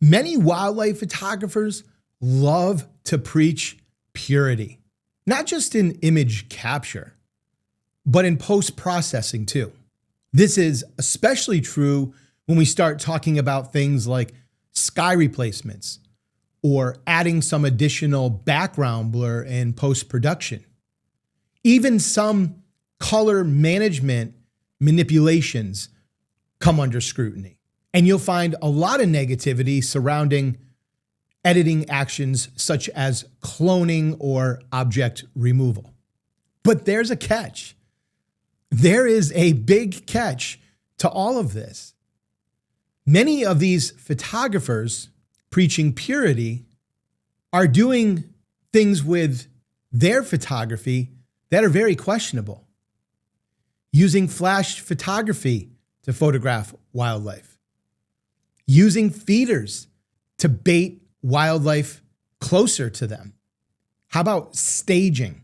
Many wildlife photographers love to preach purity, not just in image capture, but in post-processing too. This is especially true when we start talking about things like sky replacements or adding some additional background blur in post-production. Even some color management manipulations come under scrutiny. And you'll find a lot of negativity surrounding editing actions such as cloning or object removal. But there's a catch. There is a big catch to all of this. Many of these photographers preaching purity are doing things with their photography that are very questionable. Using flash photography to photograph wildlife. Using feeders to bait wildlife closer to them. How about staging?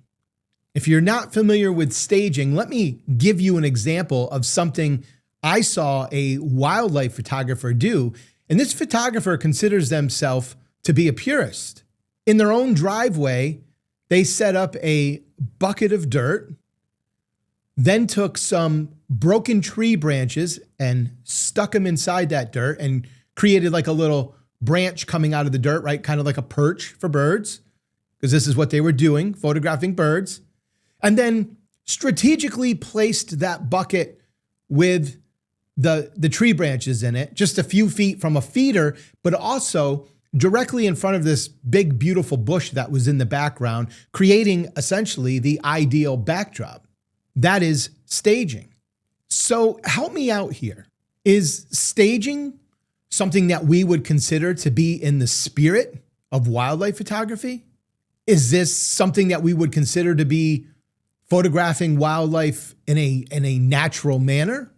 If you're not familiar with staging, let me give you an example of something I saw a wildlife photographer do. And this photographer considers themselves to be a purist. In their own driveway, they set up a bucket of dirt, then took some broken tree branches and stuck them inside that dirt and created like a little branch coming out of the dirt, right? Kind of like a perch for birds, because this is what they were doing, photographing birds. And then strategically placed that bucket with the tree branches in it, just a few feet from a feeder, but also directly in front of this big, beautiful bush that was in the background, creating essentially the ideal backdrop. That is staging. So help me out here. Is staging something that we would consider to be in the spirit of wildlife photography? Is this something that we would consider to be photographing wildlife in a natural manner?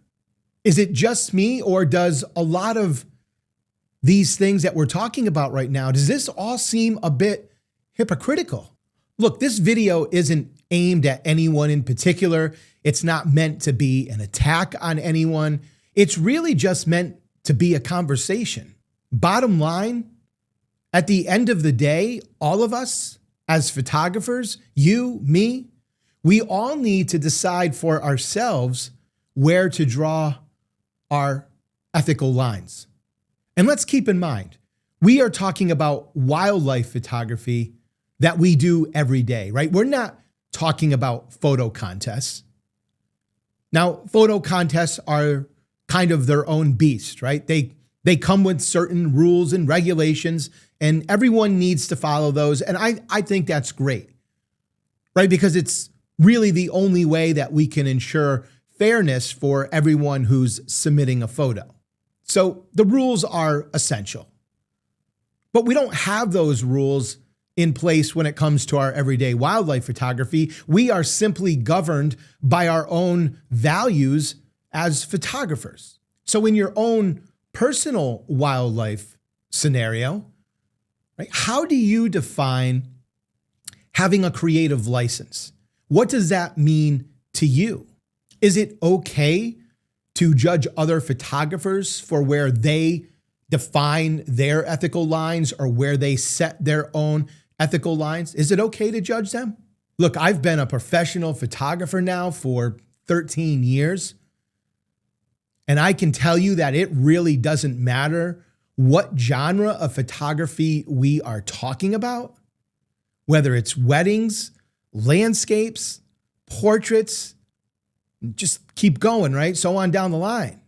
Is it just me, or does a lot of these things that we're talking about right now, does this all seem a bit hypocritical? Look, this video isn't aimed at anyone in particular. It's not meant to be an attack on anyone. It's really just meant to be a conversation. Bottom line, at the end of the day, all of us as photographers, you, me, we all need to decide for ourselves where to draw our ethical lines. And let's keep in mind, we are talking about wildlife photography that we do every day, right? We're not talking about photo contests. Now, photo contests are kind of their own beast, right? They come with certain rules and regulations, and everyone needs to follow those. And I think that's great, right? Because it's really the only way that we can ensure fairness for everyone who's submitting a photo. So the rules are essential, but we don't have those rules in place when it comes to our everyday wildlife photography. We are simply governed by our own values as photographers. So in your own personal wildlife scenario, right, how do you define having a creative license? What does that mean to you? Is it okay to judge other photographers for where they define their ethical lines or where they set their own ethical lines? Is it okay to judge them? Look, I've been a professional photographer now for 13 years. And I can tell you that it really doesn't matter what genre of photography we are talking about, whether it's weddings, landscapes, portraits, just keep going, right? So on down the line.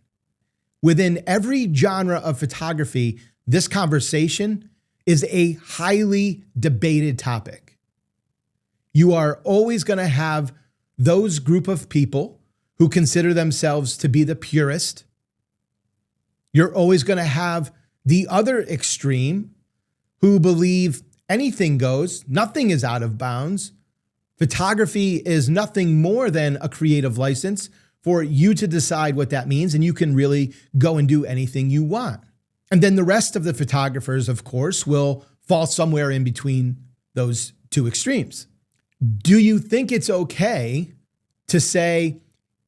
Within every genre of photography, this conversation is a highly debated topic. You are always going to have those group of people who consider themselves to be the purist. You're always going to have the other extreme who believe anything goes, nothing is out of bounds. Photography is nothing more than a creative license for you to decide what that means, and you can really go and do anything you want. And then the rest of the photographers, of course, will fall somewhere in between those two extremes. Do you think it's okay to say,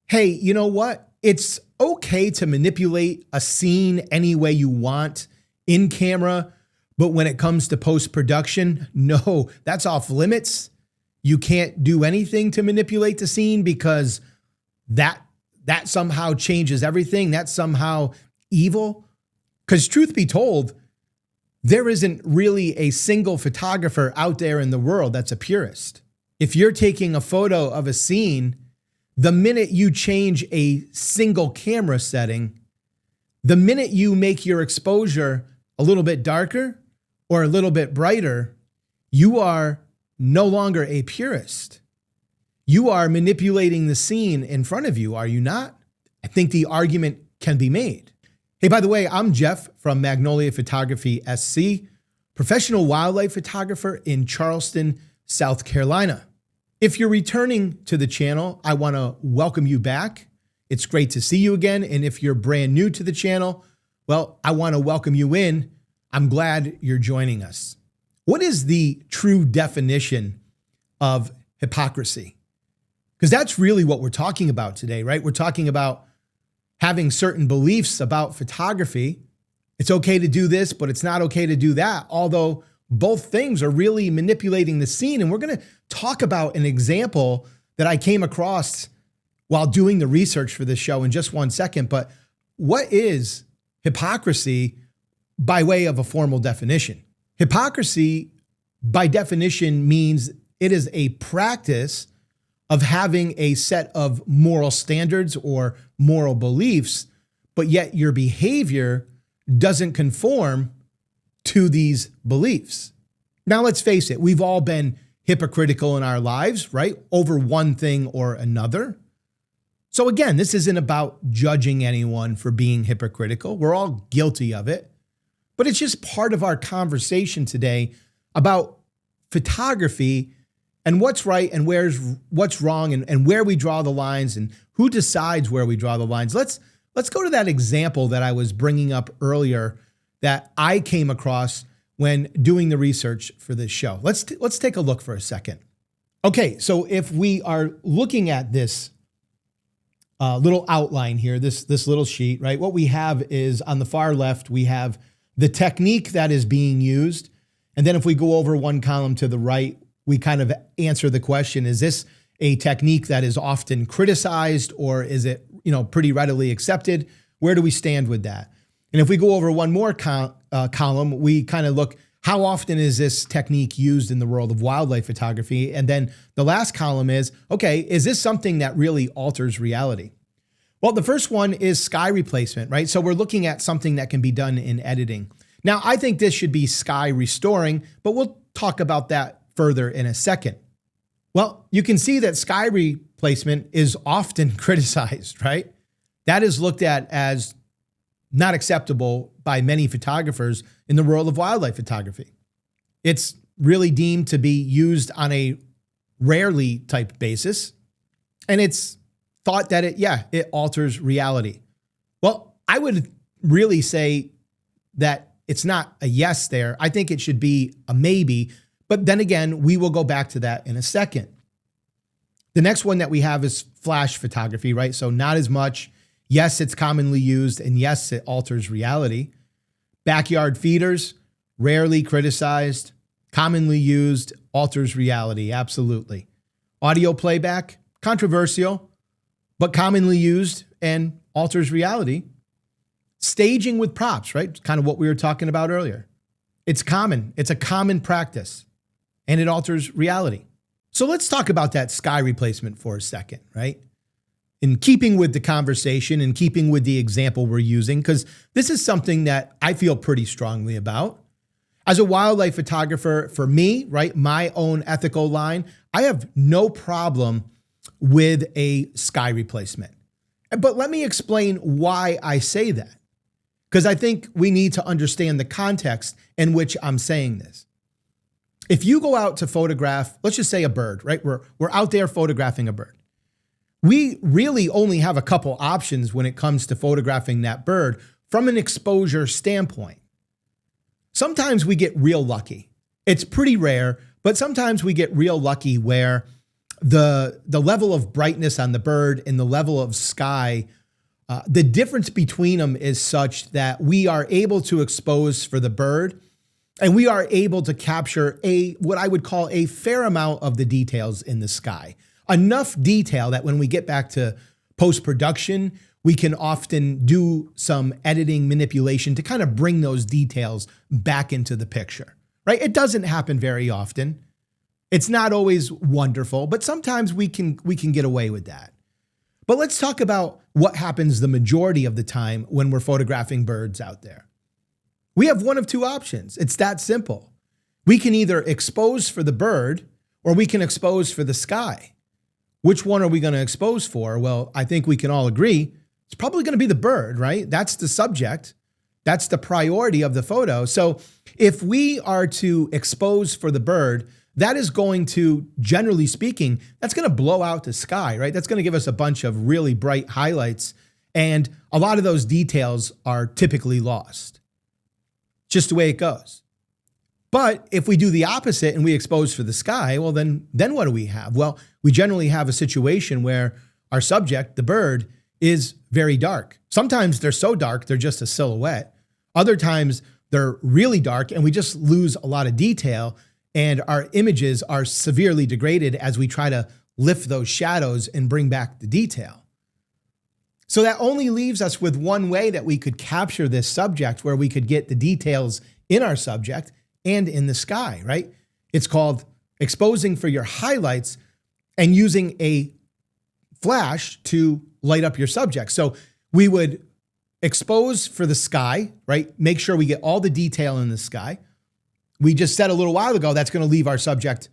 hey, you know what? It's okay to manipulate a scene any way you want in camera, but when it comes to post-production, no, that's off limits. You can't do anything to manipulate the scene because that somehow changes everything. That's somehow evil. Because truth be told, there isn't really a single photographer out there in the world that's a purist. If you're taking a photo of a scene, the minute you change a single camera setting, the minute you make your exposure a little bit darker or a little bit brighter, you are no longer a purist. You are manipulating the scene in front of you, are you not? I think the argument can be made. Hey, by the way, I'm Jeff from Magnolia Photography SC, professional wildlife photographer in Charleston, South Carolina. If you're returning to the channel, I want to welcome you back. It's great to see you again. And if you're brand new to the channel, well, I want to welcome you in. I'm glad you're joining us. What is the true definition of hypocrisy? Because that's really what we're talking about today, right? We're talking about having certain beliefs about photography. It's okay to do this, but it's not okay to do that. Although both things are really manipulating the scene. And we're going to talk about an example that I came across while doing the research for this show in just one second. But what is hypocrisy by way of a formal definition? Hypocrisy, by definition, means it is a practice of having a set of moral standards or moral beliefs, but yet your behavior doesn't conform to these beliefs. Now, let's face it, we've all been hypocritical in our lives, right? Over one thing or another. So again, this isn't about judging anyone for being hypocritical. We're all guilty of it, but it's just part of our conversation today about photography and what's right and what's wrong and where we draw the lines and who decides where we draw the lines. Let's go to that example that I was bringing up earlier that I came across when doing the research for this show. Let's take a look for a second. Okay, so if we are looking at this little outline here, this little sheet, right? What we have is on the far left, we have the technique that is being used. And then if we go over one column to the right, we kind of answer the question, is this a technique that is often criticized or is it, pretty readily accepted? Where do we stand with that? And if we go over one more column, we kind of look, how often is this technique used in the world of wildlife photography? And then the last column is, okay, is this something that really alters reality? Well, the first one is sky replacement, right? So we're looking at something that can be done in editing. Now, I think this should be sky restoring, but we'll talk about that further in a second. Well, you can see that sky replacement is often criticized, right? That is looked at as not acceptable by many photographers in the world of wildlife photography. It's really deemed to be used on a rarely type basis. And it's thought that it alters reality. Well, I would really say that it's not a yes there. I think it should be a maybe. But then again, we will go back to that in a second. The next one that we have is flash photography, right? So not as much. Yes, it's commonly used, and yes, it alters reality. Backyard feeders, rarely criticized, commonly used, alters reality, absolutely. Audio playback, controversial, but commonly used and alters reality. Staging with props, right? Kind of what we were talking about earlier. It's common. It's a common practice, and it alters reality. So let's talk about that sky replacement for a second, right? In keeping with the conversation, in keeping with the example we're using, because this is something that I feel pretty strongly about. As a wildlife photographer, for me, right, my own ethical line, I have no problem with a sky replacement. But let me explain why I say that, because I think we need to understand the context in which I'm saying this. If you go out to photograph, let's just say a bird, right? We're out there photographing a bird. We really only have a couple options when it comes to photographing that bird from an exposure standpoint. Sometimes we get real lucky. It's pretty rare, but sometimes we get real lucky where the level of brightness on the bird and the level of sky The difference between them is such that we are able to expose for the bird, and we are able to capture what I would call a fair amount of the details in the sky. Enough detail that when we get back to post-production, we can often do some editing manipulation to kind of bring those details back into the picture, right? It doesn't happen very often. It's not always wonderful, but sometimes we can get away with that. But let's talk about what happens the majority of the time when we're photographing birds out there. We have one of two options. It's that simple. We can either expose for the bird or we can expose for the sky. Which one are we going to expose for? Well, I think we can all agree it's probably going to be the bird, right? That's the subject. That's the priority of the photo. So if we are to expose for the bird, that is going to, generally speaking, that's going to blow out the sky, right? That's going to give us a bunch of really bright highlights. And a lot of those details are typically lost. Just the way it goes. But if we do the opposite and we expose for the sky, well, then what do we have? Well, we generally have a situation where our subject, the bird, is very dark. Sometimes they're so dark, they're just a silhouette. Other times they're really dark and we just lose a lot of detail and our images are severely degraded as we try to lift those shadows and bring back the detail. So that only leaves us with one way that we could capture this subject where we could get the details in our subject and in the sky, right? It's called exposing for your highlights and using a flash to light up your subject. So we would expose for the sky, right? Make sure we get all the detail in the sky. We just said a little while ago, that's going to leave our subject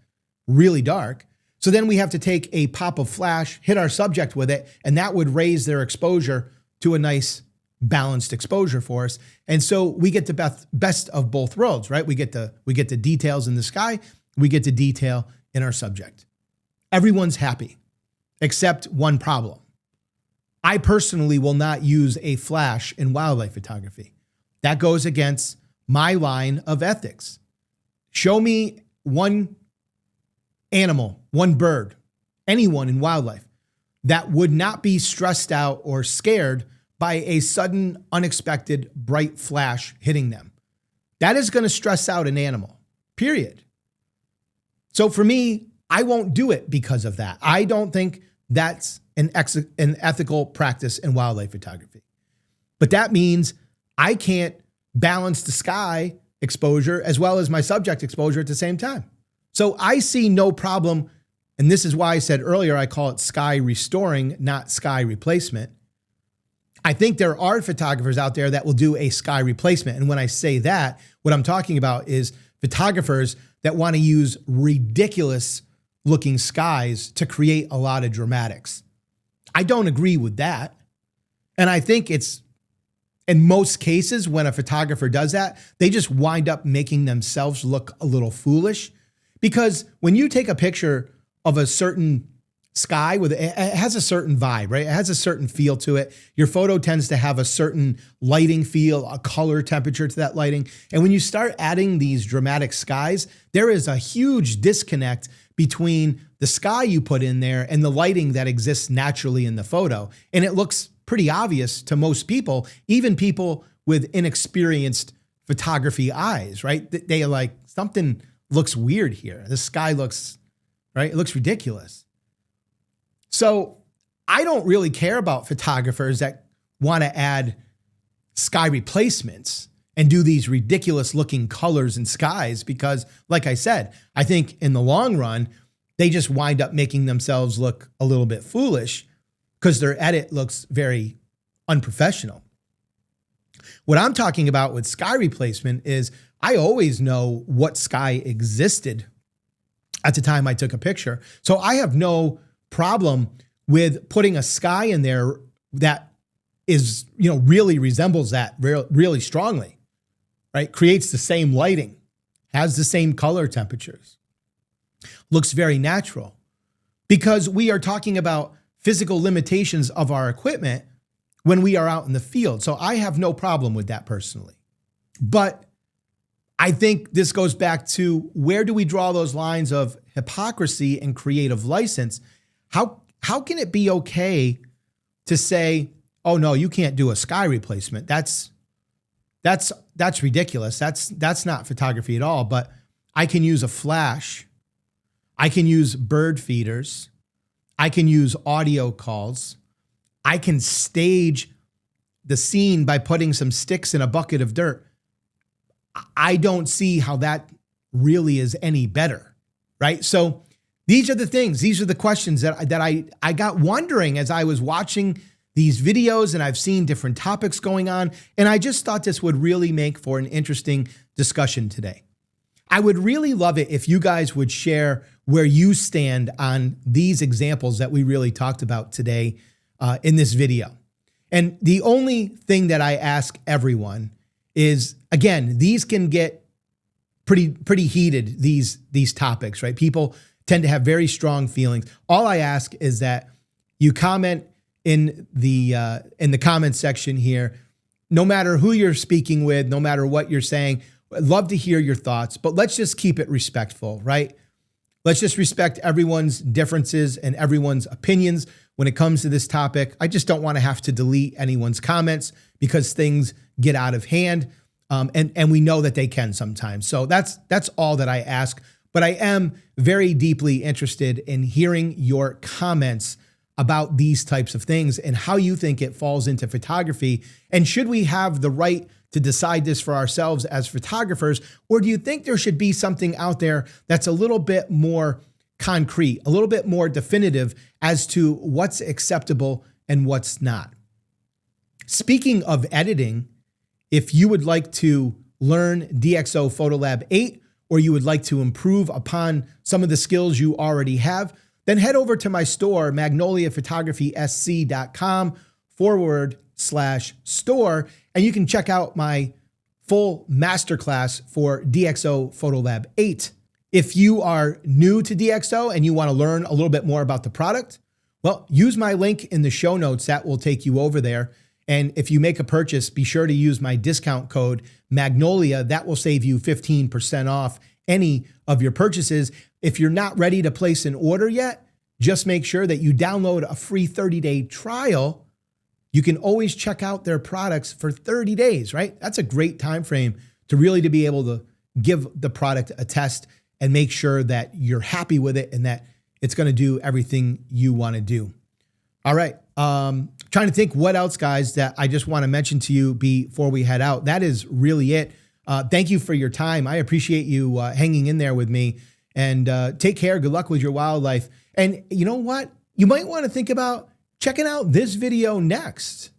really dark. So then we have to take a pop of flash, hit our subject with it, and that would raise their exposure to a nice balanced exposure for us. And so we get the best of both worlds, right? We get the details in the sky, we get the detail in our subject. Everyone's happy, except one problem. I personally will not use a flash in wildlife photography. That goes against my line of ethics. Show me one animal, one bird, anyone in wildlife that would not be stressed out or scared by a sudden, unexpected, bright flash hitting them. That is going to stress out an animal, period. So for me, I won't do it because of that. I don't think that's an ethical practice in wildlife photography. But that means I can't balance the sky exposure as well as my subject exposure at the same time. So I see no problem, and this is why I said earlier I call it sky restoring, not sky replacement. I think there are photographers out there that will do a sky replacement. And when I say that, what I'm talking about is photographers that want to use ridiculous looking skies to create a lot of dramatics. I don't agree with that. And I think it's, in most cases, when a photographer does that, they just wind up making themselves look a little foolish. Because when you take a picture of a certain sky, it has a certain vibe, right? It has a certain feel to it. Your photo tends to have a certain lighting feel, a color temperature to that lighting. And when you start adding these dramatic skies, there is a huge disconnect between the sky you put in there and the lighting that exists naturally in the photo. And it looks pretty obvious to most people, even people with inexperienced photography eyes, right? They are like, something looks weird here. The sky looks, right? It looks ridiculous. So I don't really care about photographers that want to add sky replacements and do these ridiculous looking colors and skies because, like I said, I think in the long run, they just wind up making themselves look a little bit foolish because their edit looks very unprofessional. What I'm talking about with sky replacement is I always know what sky existed at the time I took a picture. So I have no problem with putting a sky in there that is, really resembles that really strongly, right? Creates the same lighting, has the same color temperatures, looks very natural because we are talking about physical limitations of our equipment when we are out in the field. So I have no problem with that personally. But I think this goes back to where do we draw those lines of hypocrisy and creative license? How can it be okay to say, oh no, you can't do a sky replacement. That's ridiculous. That's not photography at all. But I can use a flash. I can use bird feeders. I can use audio calls. I can stage the scene by putting some sticks in a bucket of dirt. I don't see how that really is any better, right? So these are the things, these are the questions that I got wondering as I was watching these videos, and I've seen different topics going on, and I just thought this would really make for an interesting discussion today. I would really love it if you guys would share where you stand on these examples that we really talked about today in this video. And the only thing that I ask everyone is, again, these can get pretty heated, these topics, right? People tend to have very strong feelings. All I ask is that you comment in the comment section here, no matter who you're speaking with, no matter what you're saying. I'd love to hear your thoughts, but let's just keep it respectful, right? Let's just respect everyone's differences and everyone's opinions when it comes to this topic. I just don't want to have to delete anyone's comments because things get out of hand. And we know that they can sometimes. So that's all that I ask. But I am very deeply interested in hearing your comments about these types of things and how you think it falls into photography. And should we have the right to decide this for ourselves as photographers, or do you think there should be something out there that's a little bit more concrete, a little bit more definitive as to what's acceptable and what's not? Speaking of editing, if you would like to learn DxO Photolab 8, or you would like to improve upon some of the skills you already have, then head over to my store, magnoliaphotographysc.com/store, and you can check out my full masterclass for DxO Photolab 8. If you are new to DxO and you want to learn a little bit more about the product, well, use my link in the show notes. That will take you over there. And if you make a purchase, be sure to use my discount code Magnolia. That will save you 15% off any of your purchases. If you're not ready to place an order yet, just make sure that you download a free 30-day trial. You can always check out their products for 30 days, right? That's a great time frame to really be able to give the product a test and make sure that you're happy with it and that it's going to do everything you want to do. All right. Trying to think what else, guys, that I just want to mention to you before we head out. That is really it. Thank you for your time. I appreciate you hanging in there with me, and take care. Good luck with your wildlife. And you know what? You might want to think about checking out this video next.